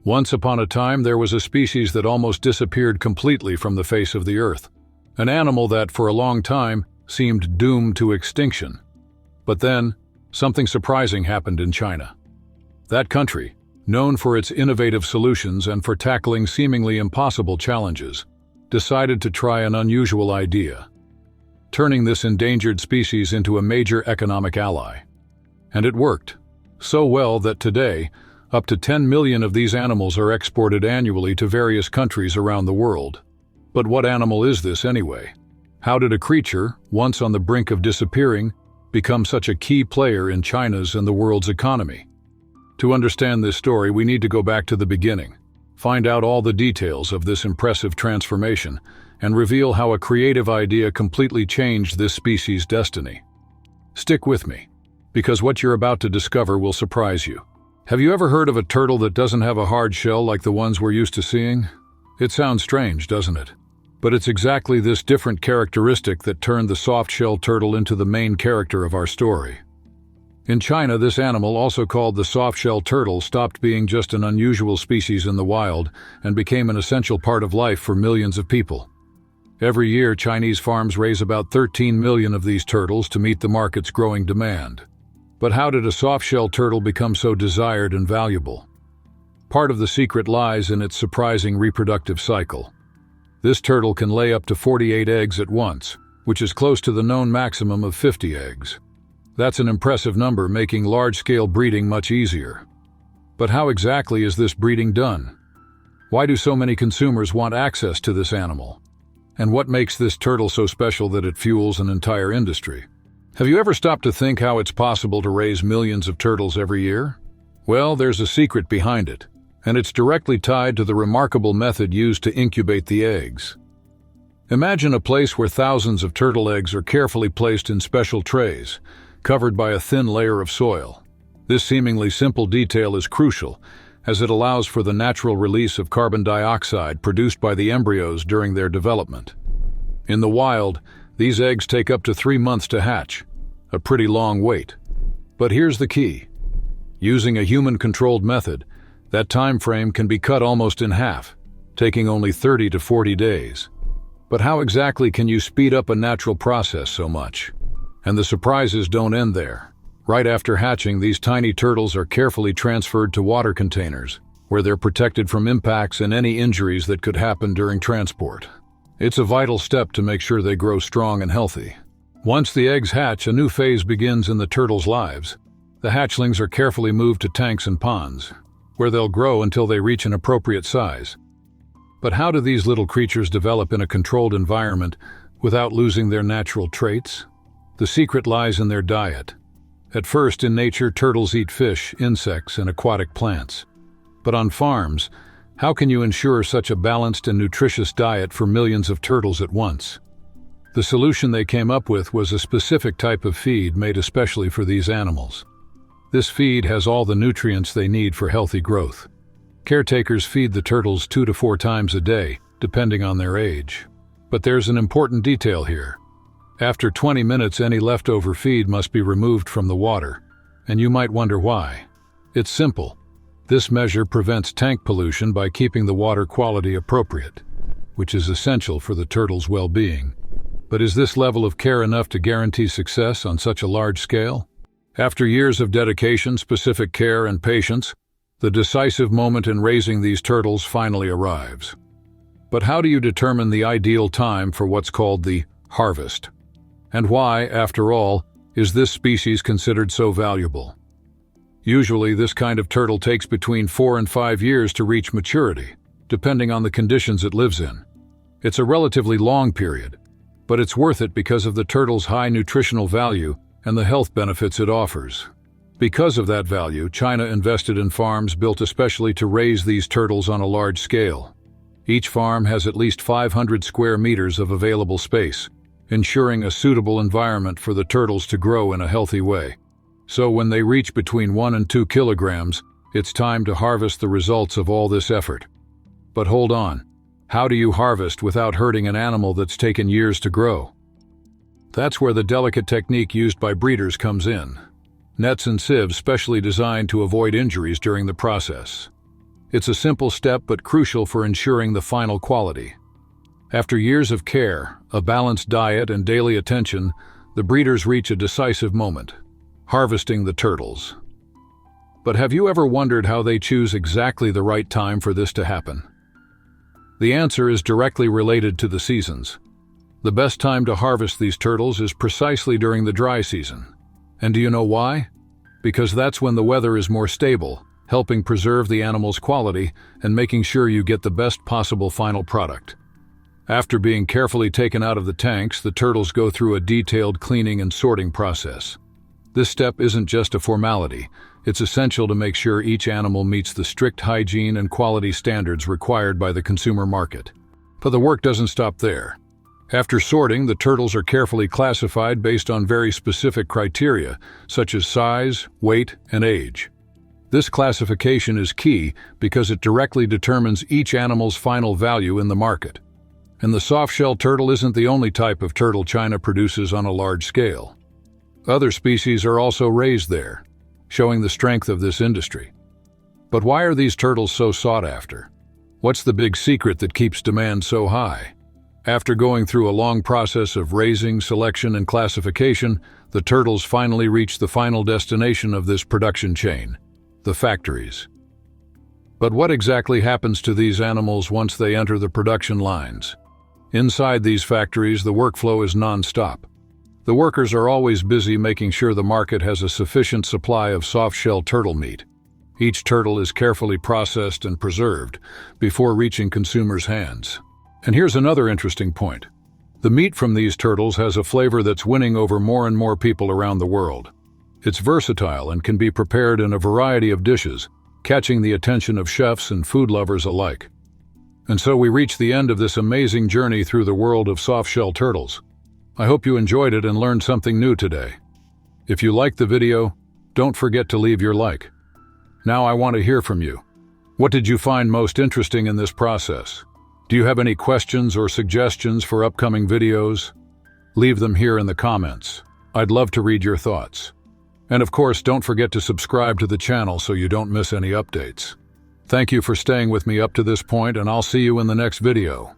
Once upon a time, there was a species that almost disappeared completely from the face of the earth. An animal that, for a long time, seemed doomed to extinction. But then, something surprising happened in China. That country, known for its innovative solutions and for tackling seemingly impossible challenges, decided to try an unusual idea, turning this endangered species into a major economic ally. And it worked, so well that today, up to 10 million of these animals are exported annually to various countries around the world. But what animal is this anyway? How did a creature, once on the brink of disappearing, become such a key player in China's and the world's economy? To understand this story, we need to go back to the beginning, find out all the details of this impressive transformation, and reveal how a creative idea completely changed this species' destiny. Stick with me, because what you're about to discover will surprise you. Have you ever heard of a turtle that doesn't have a hard shell like the ones we're used to seeing? It sounds strange, doesn't it? But it's exactly this different characteristic that turned the soft-shell turtle into the main character of our story. In China, this animal, also called the soft-shell turtle, stopped being just an unusual species in the wild and became an essential part of life for millions of people. Every year, Chinese farms raise about 13 million of these turtles to meet the market's growing demand. But how did a soft-shell turtle become so desired and valuable? Part of the secret lies in its surprising reproductive cycle. This turtle can lay up to 48 eggs at once, which is close to the known maximum of 50 eggs. That's an impressive number, making large-scale breeding much easier. But how exactly is this breeding done? Why do so many consumers want access to this animal? And what makes this turtle so special that it fuels an entire industry? Have you ever stopped to think how it's possible to raise millions of turtles every year? Well, there's a secret behind it, and it's directly tied to the remarkable method used to incubate the eggs. Imagine a place where thousands of turtle eggs are carefully placed in special trays, covered by a thin layer of soil. This seemingly simple detail is crucial, as it allows for the natural release of carbon dioxide produced by the embryos during their development. In the wild, these eggs take up to 3 months to hatch, a pretty long wait. But here's the key. Using a human-controlled method, that time frame can be cut almost in half, taking only 30 to 40 days. But how exactly can you speed up a natural process so much? And the surprises don't end there. Right after hatching, these tiny turtles are carefully transferred to water containers, where they're protected from impacts and any injuries that could happen during transport. It's a vital step to make sure they grow strong and healthy. Once the eggs hatch, a new phase begins in the turtles' lives. The hatchlings are carefully moved to tanks and ponds, where they'll grow until they reach an appropriate size. But how do these little creatures develop in a controlled environment without losing their natural traits? The secret lies in their diet. At first, in nature, turtles eat fish, insects, and aquatic plants. But on farms, how can you ensure such a balanced and nutritious diet for millions of turtles at once? The solution they came up with was a specific type of feed made especially for these animals. This feed has all the nutrients they need for healthy growth. Caretakers feed the turtles 2 to 4 times a day, depending on their age. But there's an important detail here. After 20 minutes, any leftover feed must be removed from the water, and you might wonder why. It's simple. This measure prevents tank pollution by keeping the water quality appropriate, which is essential for the turtles' well-being. But is this level of care enough to guarantee success on such a large scale? After years of dedication, specific care, and patience, the decisive moment in raising these turtles finally arrives. But how do you determine the ideal time for what's called the harvest? And why, after all, is this species considered so valuable? Usually, this kind of turtle takes between 4 and 5 years to reach maturity, depending on the conditions it lives in. It's a relatively long period, but it's worth it because of the turtle's high nutritional value and the health benefits it offers. Because of that value, China invested in farms built especially to raise these turtles on a large scale. Each farm has at least 500 square meters of available space, ensuring a suitable environment for the turtles to grow in a healthy way. So when they reach between 1 and 2 kilograms, it's time to harvest the results of all this effort. But hold on, how do you harvest without hurting an animal that's taken years to grow? That's where the delicate technique used by breeders comes in. Nets and sieves specially designed to avoid injuries during the process. It's a simple step but crucial for ensuring the final quality. After years of care, a balanced diet, and daily attention, the breeders reach a decisive moment: harvesting the turtles. But have you ever wondered how they choose exactly the right time for this to happen? The answer is directly related to the seasons. The best time to harvest these turtles is precisely during the dry season. And do you know why? Because that's when the weather is more stable, helping preserve the animal's quality and making sure you get the best possible final product. After being carefully taken out of the tanks, the turtles go through a detailed cleaning and sorting process. This step isn't just a formality. It's essential to make sure each animal meets the strict hygiene and quality standards required by the consumer market. But the work doesn't stop there. After sorting, the turtles are carefully classified based on very specific criteria, such as size, weight, and age. This classification is key because it directly determines each animal's final value in the market. And the softshell turtle isn't the only type of turtle China produces on a large scale. Other species are also raised there, showing the strength of this industry. But why are these turtles so sought after? What's the big secret that keeps demand so high? After going through a long process of raising, selection, and classification, the turtles finally reach the final destination of this production chain: the factories. But what exactly happens to these animals once they enter the production lines? Inside these factories, the workflow is non-stop. The workers are always busy making sure the market has a sufficient supply of softshell turtle meat. Each turtle is carefully processed and preserved before reaching consumers' hands. And here's another interesting point. The meat from these turtles has a flavor that's winning over more and more people around the world. It's versatile and can be prepared in a variety of dishes, catching the attention of chefs and food lovers alike. And so we reach the end of this amazing journey through the world of softshell turtles. I hope you enjoyed it and learned something new today. If you liked the video, don't forget to leave your like. Now I want to hear from you. What did you find most interesting in this process? Do you have any questions or suggestions for upcoming videos? Leave them here in the comments. I'd love to read your thoughts. And of course, don't forget to subscribe to the channel so you don't miss any updates. Thank you for staying with me up to this point, and I'll see you in the next video.